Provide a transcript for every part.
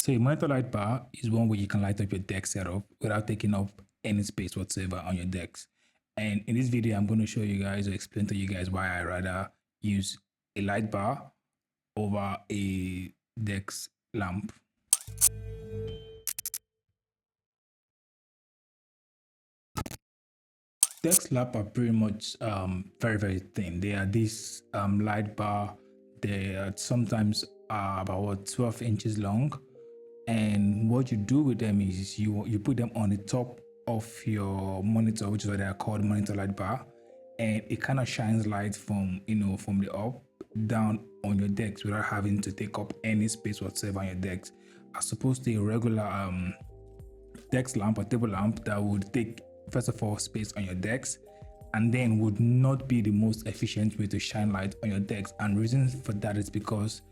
So a monitor light bar is one where you can light up your desk setup without taking up any space whatsoever on your decks. And in this video, I'm going to show you guys or explain to you guys why I rather use a light bar over a desk lamp. Desk lamp are pretty much very thin. They are this light bar. They are sometimes about 12 inches long, and what you do with them is you put them on the top of your monitor, which is what they are called, monitor light bar, and it kind of shines light from from the up down on your decks without having to take up any space whatsoever on your decks, as opposed to a regular desk lamp or table lamp that would take, first of all, space on your decks, and then would not be the most efficient way to shine light on your decks. And reasons for that is because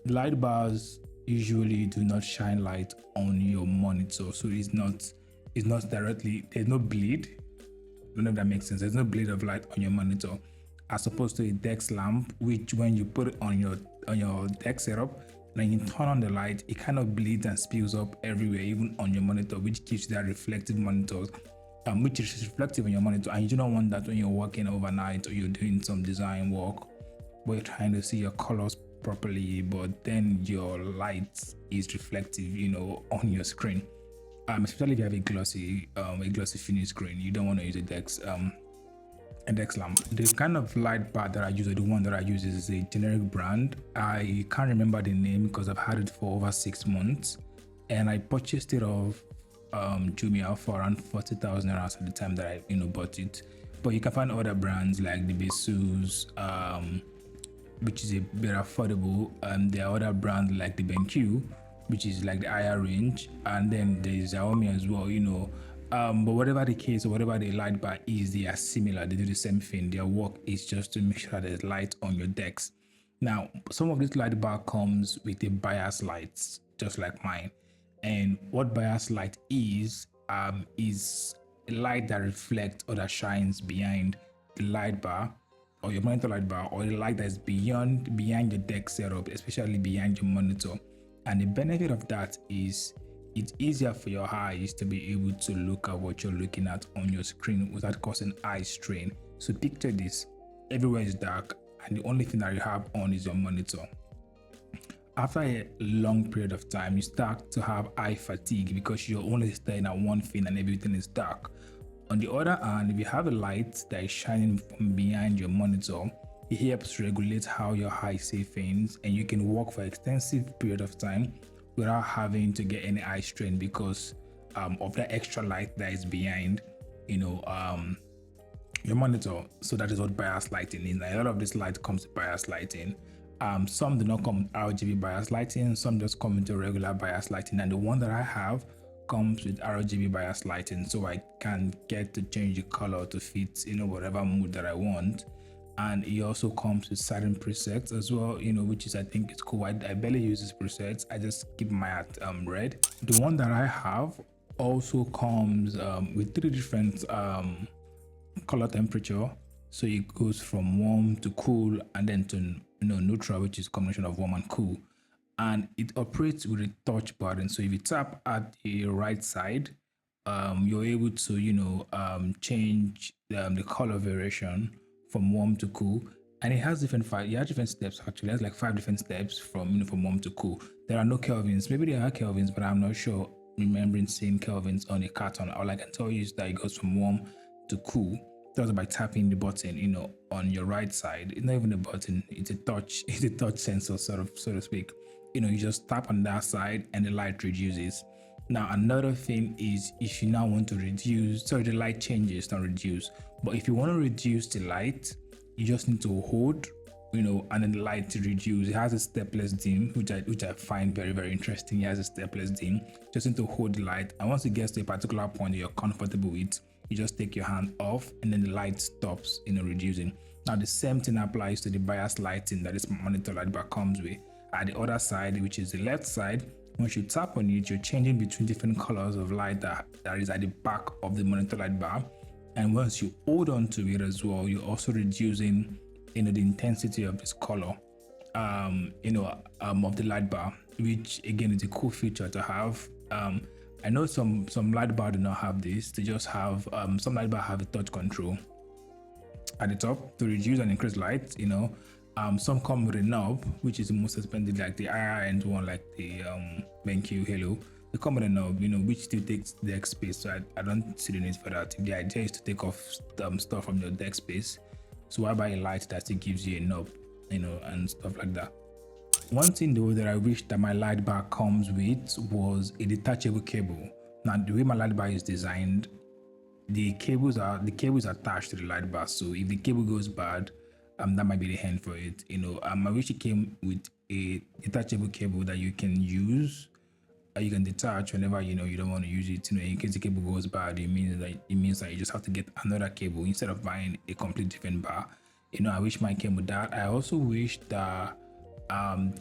light bars usually do not shine light on your monitor, so it's not directly, there's no bleed. I don't know if that makes sense. There's no bleed of light on your monitor, as opposed to a desk lamp, which when you put it on your desk setup, when you turn on the light, it kind of bleeds and spills up everywhere, even on your monitor, which gives that reflective monitor, which is reflective on your monitor. And you do not want that when you're working overnight or you're doing some design work where you're trying to see your colors properly, but then your light is reflective, on your screen. Especially if you have a glossy finish screen, you don't want to use a desk lamp. The kind of light bar that I use, or the one that I use, is a generic brand. I can't remember the name because I've had it for over 6 months, and I purchased it off Jumia for around 40,000 at the time that I bought it. But you can find other brands like the Besus, which is a bit affordable, and there are other brands like the BenQ, which is like the higher range, and then there's Xiaomi as well, but whatever the case or whatever the light bar is, they are similar. They do the same thing. Their work is just to make sure there's light on your decks. Now, some of this light bar comes with a bias lights, just like mine. And what bias light is a light that reflects or that shines behind the light bar or your monitor light bar, or the light that is behind your deck setup, especially behind your monitor. And the benefit of that is it's easier for your eyes to be able to look at what you're looking at on your screen without causing eye strain. So picture this: everywhere is dark and the only thing that you have on is your monitor. After a long period of time, you start to have eye fatigue because you're only staring at one thing and everything is dark. On the other hand, if you have a light that is shining from behind your monitor, it helps regulate how your eyes see things, and you can work for an extensive period of time without having to get any eye strain because of that extra light that is behind your monitor. So that is what bias lighting is. Now, a lot of this light comes with bias lighting. Some do not come with RGB bias lighting, some just come into regular bias lighting, and the one that I have comes with RGB bias lighting, so I can get to change the color to fit whatever mood that I want. And it also comes with certain presets as well, which is, I think it's cool. I barely use these presets. I just keep my at red. The one that I have also comes with 3 different color temperature. So it goes from warm to cool, and then to neutral, which is a combination of warm and cool. And it operates with a touch button. So if you tap at the right side, you're able to change the color variation from warm to cool. And it has different steps. Actually, it has like 5 different steps from warm to cool. There are no kelvins. Maybe there are kelvins, but I'm not sure remembering seeing kelvins on a carton. All I can tell you is that it goes from warm to cool. That's by tapping the button on your right side. It's not even a button, it's a touch sensor, so to speak. You just tap on that side and the light reduces. Now, another thing is, if you now want to reduce, the light changes, not reduce. But if you want to reduce the light, you just need to hold, and then the light to reduce. It has a stepless dim, which I find very interesting. It has a stepless dim. Just need to hold the light, and once it gets to a particular point that you're comfortable with, you just take your hand off, and then the light stops, reducing. Now, the same thing applies to the bias lighting that this monitor light bar comes with. At the other side, which is the left side, once you tap on it, you're changing between different colors of light that is at the back of the monitor light bar. And once you hold on to it as well, you're also reducing the intensity of this color of the light bar. which again is a cool feature to have. I know some light bar do not have this. They just have some light bar have a touch control at the top to reduce and increase light. Some come with a knob, which is the most expensive, like the higher end one, like the BenQ Halo. They come with a knob, which still takes deck space. So I don't see the need for that. The idea is to take off stuff from your deck space. So why buy a light that still gives you a knob, and stuff like that. One thing though that I wish that my light bar comes with was a detachable cable. Now the way my light bar is designed, the cable is attached to the light bar. So if the cable goes bad, that might be the end for it. I wish it came with a detachable cable that you can use. You can detach whenever you don't want to use it. In case the cable goes bad, it means that you just have to get another cable instead of buying a complete different bar. I wish mine came with that. I also wish that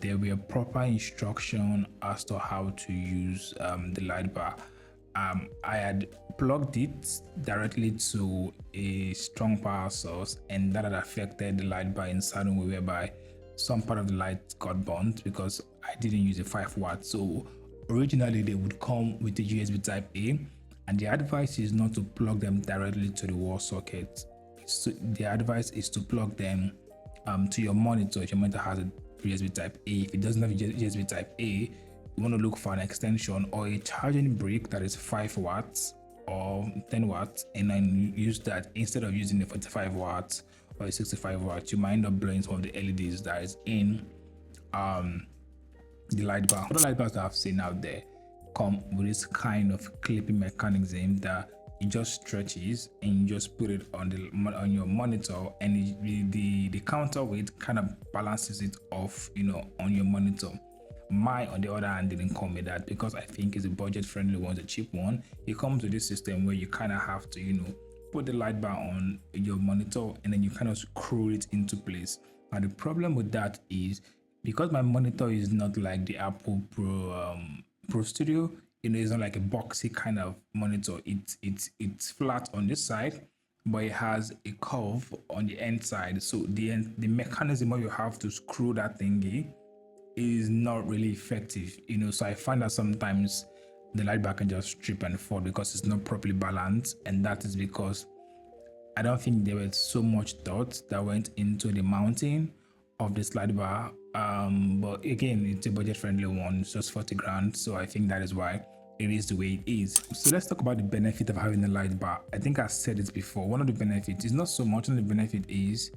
there were proper instruction as to how to use the light bar. I had plugged it directly to a strong power source, and that had affected the light bar in certain way, whereby some part of the light got burnt because I didn't use a 5 watt. So originally they would come with a USB type A, and the advice is not to plug them directly to the wall socket. The advice is to plug them to your monitor if your monitor has a USB type A. If it doesn't have a USB type A, you want to look for an extension or a charging brick that is 5 watts or 10 watts, and then use that instead of using the 45 watts or a 65 watts. You might end up blowing some of the LEDs that is in the light bar. Other light bars that I've seen out there come with this kind of clipping mechanism that it just stretches and you just put it on your monitor, and the counterweight kind of balances it off on your monitor. Mine, on the other hand, didn't come with that because I think it's a budget friendly one, the cheap one. It comes with this system where you kind of have to put the light bar on your monitor and then you kind of screw it into place. And the problem with that is, because my monitor is not like the Apple Pro Studio, it's not like a boxy kind of monitor. It's flat on this side, but it has a curve on the end side. So the mechanism where you have to screw that thingy is not really effective. So I find that sometimes the light bar can just strip and fall because it's not properly balanced, and that is because I don't think there was so much thought that went into the mounting of this light bar. But again, it's a budget friendly one. It's just 40 grand, so I think that is why it is the way it is. So let's talk about the benefit of having a light bar. I think I said it before. One of the benefits is not so much. One of the benefit is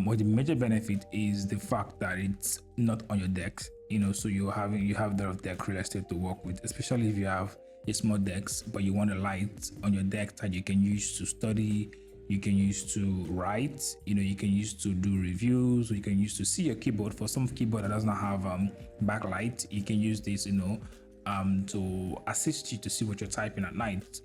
or the major benefit is the fact that it's not on your decks. So you have a lot of deck real estate to work with, especially if you have a small decks but you want a light on your deck that you can use to study, you can use to write, you can use to do reviews, or you can use to see your keyboard. For some keyboard that does not have backlight, you can use this to assist you to see what you're typing at night.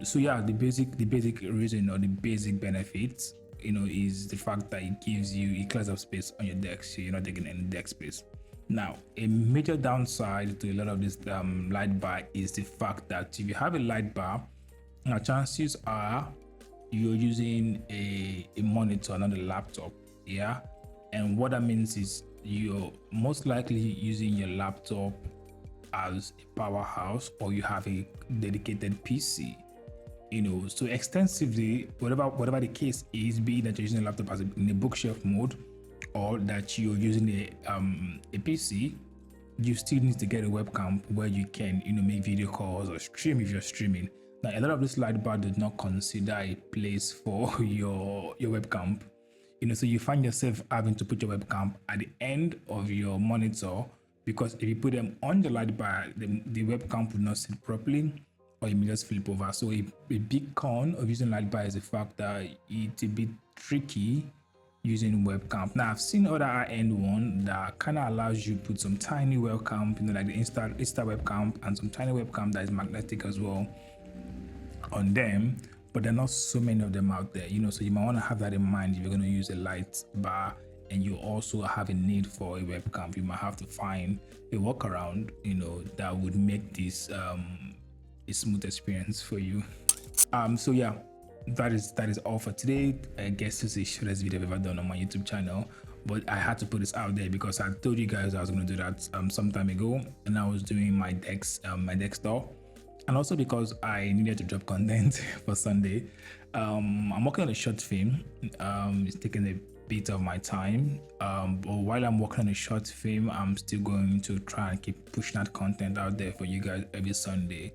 So yeah, the basic reason or the basic benefits is the fact that it clears up space on your deck, so you're not taking any deck space. Now, a major downside to a lot of this light bar is the fact that if you have a light bar, now chances are you're using a monitor, not a laptop. Yeah, and what that means is you're most likely using your laptop as a powerhouse, or you have a dedicated PC. So extensively, whatever the case is, be it that you're using a laptop as in a bookshelf mode, or that you're using a PC, you still need to get a webcam where you can make video calls or stream if you're streaming. Now, a lot of this light bar does not consider a place for your webcam. So you find yourself having to put your webcam at the end of your monitor, because if you put them on the light bar, the webcam would not sit properly, or you may just flip over. So a big con of using light bar is the fact that it's a bit tricky using webcam. Now, I've seen other high-end one that kind of allows you to put some tiny webcam, like the Insta webcam, and some tiny webcam that is magnetic as well on them, but there are not so many of them out there. So you might want to have that in mind if you're going to use a light bar and you also have a need for a webcam. You might have to find a workaround that would make this a smooth experience for you. So yeah, that is all for today. I guess this is the shortest video I've ever done on my YouTube channel, but I had to put this out there because I told you guys I was going to do that some time ago, and I was doing my desktop, and also because I needed to drop content for Sunday. I'm working on a short film. It's taking a bit of my time, but while I'm working on a short film, I'm still going to try and keep pushing that content out there for you guys every Sunday.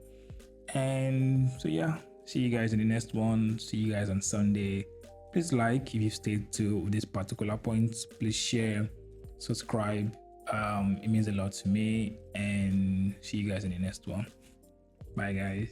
And so yeah, see you guys in the next one. See you guys on Sunday. Please like if you stayed to this particular point. Please share, subscribe. It means a lot to me. And see you guys in the next one. Bye guys.